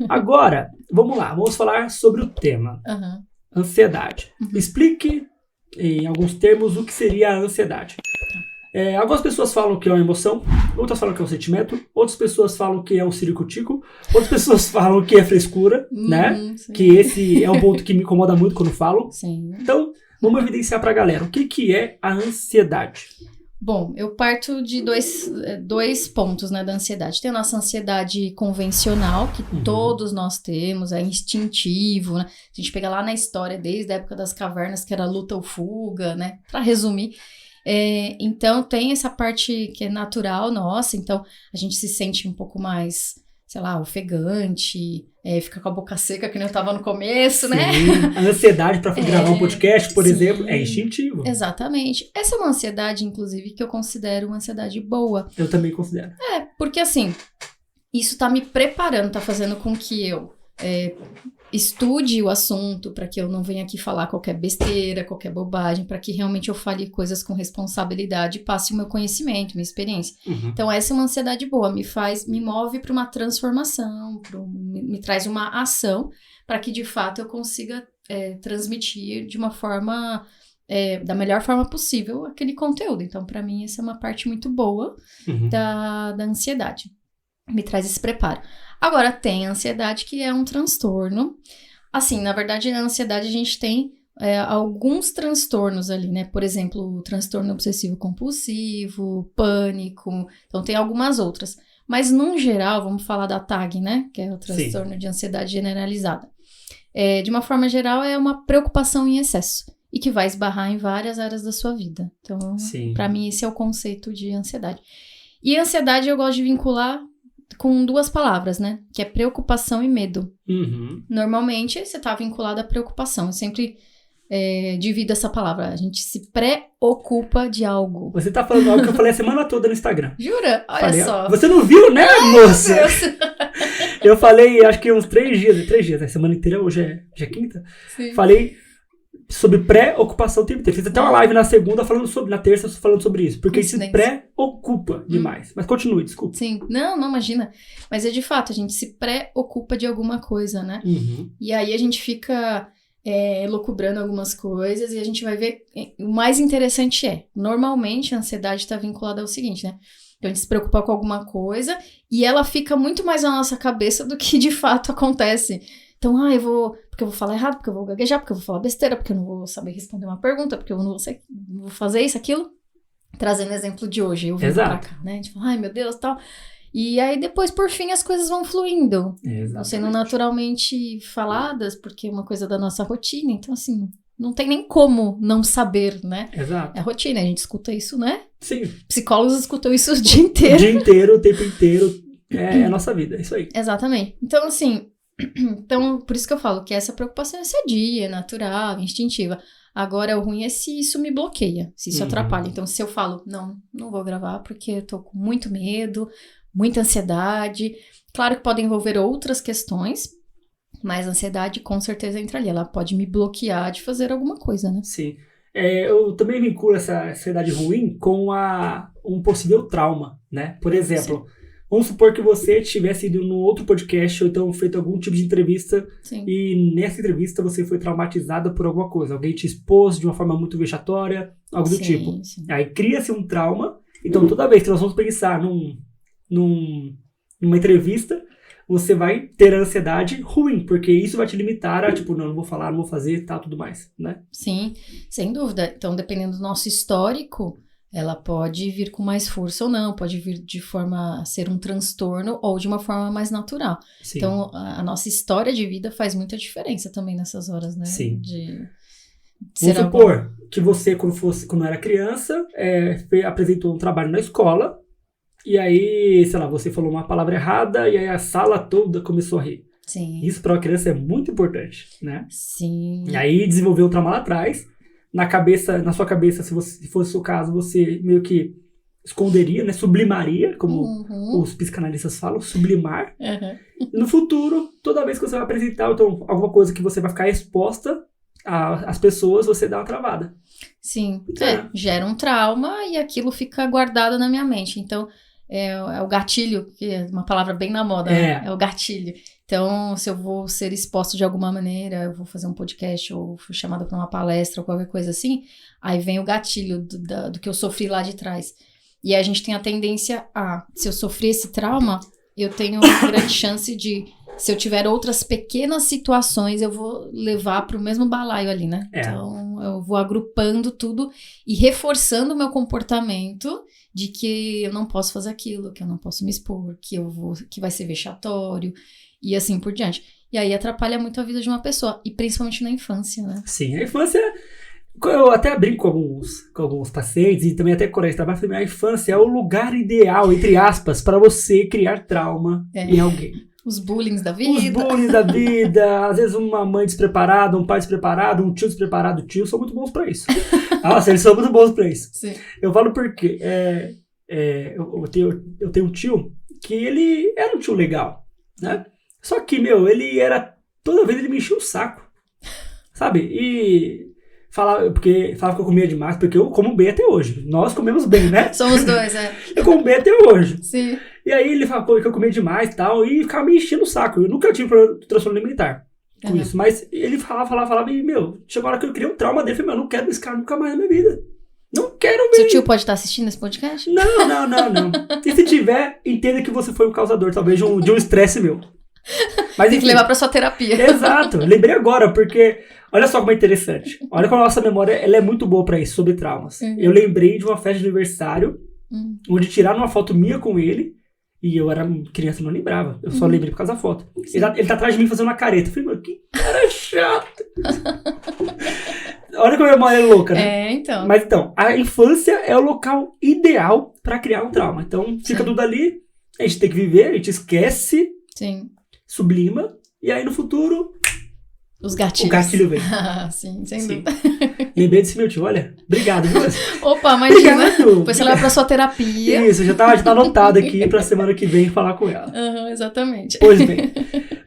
Agora, vamos lá, vamos falar sobre o tema. Ansiedade. Explique, em alguns termos, o que seria a ansiedade. Algumas pessoas falam que é uma emoção, outras falam que é um sentimento, outras pessoas falam que é um ciricutico, outras pessoas falam que é frescura, né? Sim. Que esse é um ponto que me incomoda muito quando falo. Sim. Então, vamos evidenciar pra galera. O que é a ansiedade? Bom, eu parto de dois pontos, né, da ansiedade. Tem a nossa ansiedade convencional, que todos nós temos, é instintivo, né? A gente pega lá na história, desde a época das cavernas, que era luta ou fuga, né? Pra resumir. Então, tem essa parte que é natural nossa, então a gente se sente um pouco mais, sei lá, ofegante, fica com a boca seca, que nem eu tava no começo, né? A ansiedade para gravar um podcast, por exemplo, é instintivo. Exatamente. Essa é uma ansiedade, inclusive, que eu considero uma ansiedade boa. Eu também considero. Porque assim, isso tá me preparando, tá fazendo com que eu estude o assunto, para que eu não venha aqui falar qualquer besteira, qualquer bobagem, para que realmente eu fale coisas com responsabilidade e passe o meu conhecimento, minha experiência. Então essa é uma ansiedade boa, me move para uma transformação, me traz uma ação, para que de fato eu consiga transmitir de uma forma, da melhor forma possível aquele conteúdo. Então para mim essa é uma parte muito boa da ansiedade, me traz esse preparo. Agora, tem a ansiedade, que é um transtorno. Assim, na verdade, na ansiedade a gente tem alguns transtornos ali, né? Por exemplo, o transtorno obsessivo-compulsivo, pânico. Então, tem algumas outras. Mas, num geral, vamos falar da TAG, né? Que é o transtorno de ansiedade generalizada. De uma forma geral, é uma preocupação em excesso. E que vai esbarrar em várias áreas da sua vida. Então, para mim, esse é o conceito de ansiedade. E ansiedade eu gosto de vincular com duas palavras, né? Que é preocupação e medo. Normalmente, você tá vinculado à preocupação. Eu sempre divido essa palavra. A gente se preocupa de algo. Você tá falando algo que eu falei a semana toda no Instagram. Jura? Olha só. Você não viu, né, moça? Meu Deus. Eu falei, acho que uns 3 dias. A semana inteira, hoje é quinta. Sim. Falei sobre pré-ocupação o tempo inteiro. Fiz até uma live na segunda na terça falando sobre isso. Porque isso se preocupa demais. Mas continue, desculpa. Sim, não, imagina. Mas de fato, a gente se preocupa de alguma coisa, né? E aí a gente fica elucubrando algumas coisas e a gente vai ver. O mais interessante normalmente a ansiedade está vinculada ao seguinte, né? Então a gente se preocupa com alguma coisa e ela fica muito mais na nossa cabeça do que de fato acontece. Então, porque eu vou falar errado, porque eu vou gaguejar, porque eu vou falar besteira, porque eu não vou saber responder uma pergunta, porque eu não vou fazer isso, aquilo. Trazendo exemplo de hoje, eu vim pra cá, né? A gente fala, ai meu Deus, tal. E aí depois, por fim, as coisas vão fluindo. Sendo naturalmente faladas, porque é uma coisa da nossa rotina. Então, assim, não tem nem como não saber, né? Exato. É rotina, a gente escuta isso, né? Sim. Psicólogos escutam isso o dia inteiro. O dia inteiro, o tempo inteiro. É a nossa vida, é isso aí. Exatamente. Então, assim... por isso que eu falo que essa preocupação é sadia, natural, instintiva. Agora, o ruim é se isso me bloqueia, se isso atrapalha. Então, se eu falo, não vou gravar porque eu tô com muito medo, muita ansiedade. Claro que podem envolver outras questões, mas a ansiedade com certeza entra ali. Ela pode me bloquear de fazer alguma coisa, né? Sim. Eu também vinculo essa ansiedade ruim com um possível trauma, né? Por exemplo... Sim. Vamos supor que você tivesse ido num outro podcast ou então feito algum tipo de entrevista. Sim. E nessa entrevista você foi traumatizada por alguma coisa. Alguém te expôs de uma forma muito vexatória, algo do tipo. Sim. Aí cria-se um trauma. Então toda vez que nós vamos pensar numa entrevista, você vai ter a ansiedade ruim, porque isso vai te limitar a não vou falar, não vou fazer, tal, tudo mais, né? Sim, sem dúvida. Então dependendo do nosso histórico... Ela pode vir com mais força ou não, pode vir de forma a ser um transtorno ou de uma forma mais natural. Sim. Então, a nossa história de vida faz muita diferença também nessas horas, né? Sim. Vamos supor que você, quando era criança, apresentou um trabalho na escola e aí, sei lá, você falou uma palavra errada e aí a sala toda começou a rir. Sim. Isso para uma criança é muito importante, né? Sim. E aí desenvolveu um trauma lá atrás. Na sua cabeça, se fosse o seu caso, você meio que esconderia, né? Sublimaria, como os psicanalistas falam, sublimar. No futuro, toda vez que você vai apresentar alguma coisa que você vai ficar exposta às pessoas, você dá uma travada. Sim, gera um trauma e aquilo fica guardado na minha mente. Então, é o gatilho, que é uma palavra bem na moda, né? É o gatilho. Então, se eu vou ser exposto de alguma maneira, eu vou fazer um podcast ou fui chamada para uma palestra ou qualquer coisa assim, aí vem o gatilho do que eu sofri lá de trás. E aí a gente tem a tendência se eu sofrer esse trauma, eu tenho uma grande chance de, se eu tiver outras pequenas situações, eu vou levar para o mesmo balaio ali, né? Então, eu vou agrupando tudo e reforçando o meu comportamento de que eu não posso fazer aquilo, que eu não posso me expor, que vai ser vexatório e assim por diante. E aí atrapalha muito a vida de uma pessoa, e principalmente na infância, né? Sim, a infância... Eu até brinco com alguns pacientes e também até quando eu trabalho, a infância é o lugar ideal, entre aspas, para você criar trauma em alguém. Os bullying da vida. Às vezes uma mãe despreparada, um pai despreparado, um tio despreparado. Tios são muito bons pra isso. Nossa, eles são muito bons pra isso. Sim. Eu falo porque eu tenho um tio que ele era um tio legal, né? Só que, ele era... Toda vez ele me enchia o saco, sabe? E... falava que eu comia demais, porque eu como bem até hoje. Nós comemos bem, né? Somos dois, Eu como bem até hoje. Sim. E aí ele falou que eu comia demais e tal, e ficava me enchendo o saco. Eu nunca tive transtorno alimentar com isso, mas ele falava, e, chegou a hora que eu criei um trauma dele. Eu falei, eu não quero esse cara nunca mais na minha vida. Não quero ver. Seu tio pode estar assistindo esse podcast? Não. E se tiver, entenda que você foi o causador, talvez, de um estresse meu. Mas, tem que levar pra sua terapia. Exato. Lembrei agora, porque... Olha só como é interessante. Olha como a nossa memória ela é muito boa pra isso, sobre traumas. Eu lembrei de uma festa de aniversário, onde tiraram uma foto minha com ele, e eu era criança e não lembrava. Eu só lembrei por causa da foto. Ele tá atrás de mim fazendo uma careta. Eu falei, que cara chato. Olha como a memória é louca, né? Então. Mas então, a infância é o local ideal pra criar um trauma. Então, fica tudo ali, a gente tem que viver, a gente esquece, sublima, e aí no futuro... Os gatilhos. O gatilho vem. Sim, sem dúvida. Lembrei desse meu tio, olha. Obrigado, viu? Opa, imagina. Depois você leva pra sua terapia. Isso, já tá anotado aqui pra semana que vem falar com ela. Exatamente. Pois bem.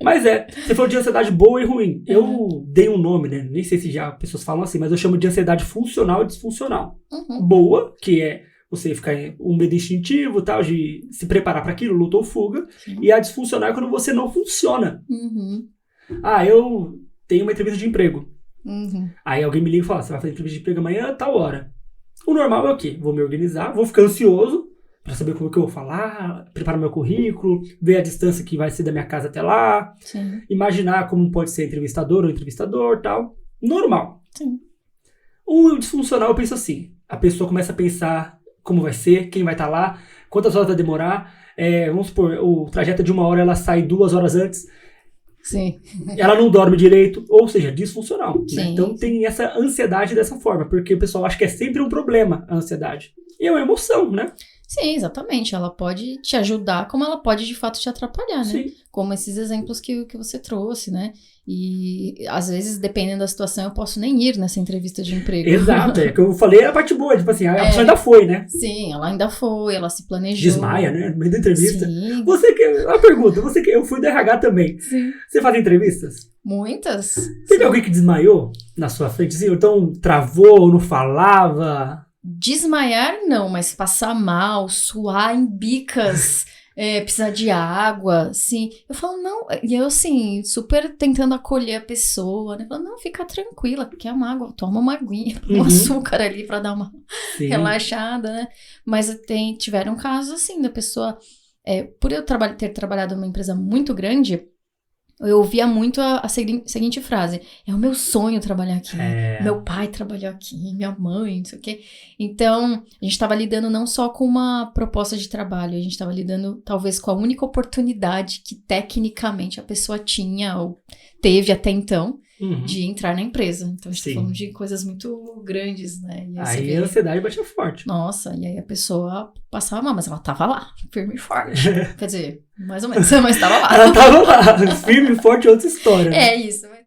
Mas você falou de ansiedade boa e ruim. Eu dei um nome, né? Nem sei se já pessoas falam assim, mas eu chamo de ansiedade funcional e disfuncional. Boa, que é você ficar um medo instintivo, tal, de se preparar pra aquilo, luta ou fuga. E a disfuncional é quando você não funciona. Eu tenho uma entrevista de emprego. Aí alguém me liga e fala, você vai fazer entrevista de emprego amanhã, tal hora. O normal é o quê? Vou me organizar, vou ficar ansioso pra saber como que eu vou falar, preparar meu currículo, ver a distância que vai ser da minha casa até lá, imaginar como pode ser entrevistador ou entrevistador, tal. Normal. O disfuncional eu penso assim, a pessoa começa a pensar como vai ser, quem vai estar lá, quantas horas vai demorar, vamos supor, o trajeto é de 1 hora, ela sai 2 horas antes, Sim. Ela não dorme direito, ou seja, disfuncional. Né? Então tem essa ansiedade dessa forma, porque o pessoal acha que é sempre um problema a ansiedade. E é uma emoção, né? Sim, exatamente. Ela pode te ajudar, como ela pode de fato te atrapalhar, né? Sim. Como esses exemplos que você trouxe, né? E às vezes, dependendo da situação, eu posso nem ir nessa entrevista de emprego. Exato, que eu falei a parte boa, tipo assim, a pessoa ainda foi, né? Sim, ela ainda foi, ela se planejou. Desmaia, né? No meio da entrevista. Sim. Uma pergunta, eu fui do RH também. Sim. Você faz entrevistas? Muitas. Teve alguém que desmaiou na sua frente, assim, ou então travou, não falava? Desmaiar não, mas passar mal, suar em bicas, precisar de água, sim. Eu falo, não, e eu assim, super tentando acolher a pessoa, né? Falo, não, fica tranquila, quer uma água, toma uma aguinha, um açúcar ali pra dar uma relaxada, né? Mas tiveram casos assim, da pessoa, por eu ter trabalhado numa empresa muito grande, eu ouvia muito a seguinte frase: é o meu sonho trabalhar aqui, meu pai trabalhou aqui, minha mãe, não sei o quê. Então, a gente estava lidando não só com uma proposta de trabalho, a gente estava lidando talvez com a única oportunidade que tecnicamente a pessoa tinha ou teve até então de entrar na empresa. Então, a gente está falando de coisas muito grandes, né? E aí a ansiedade batia forte. Nossa, e aí a pessoa passava mal, mas ela tava lá, firme e forte. Quer dizer, mais ou menos, mas tava lá. Ela tava lá, firme e forte, outra história. É isso.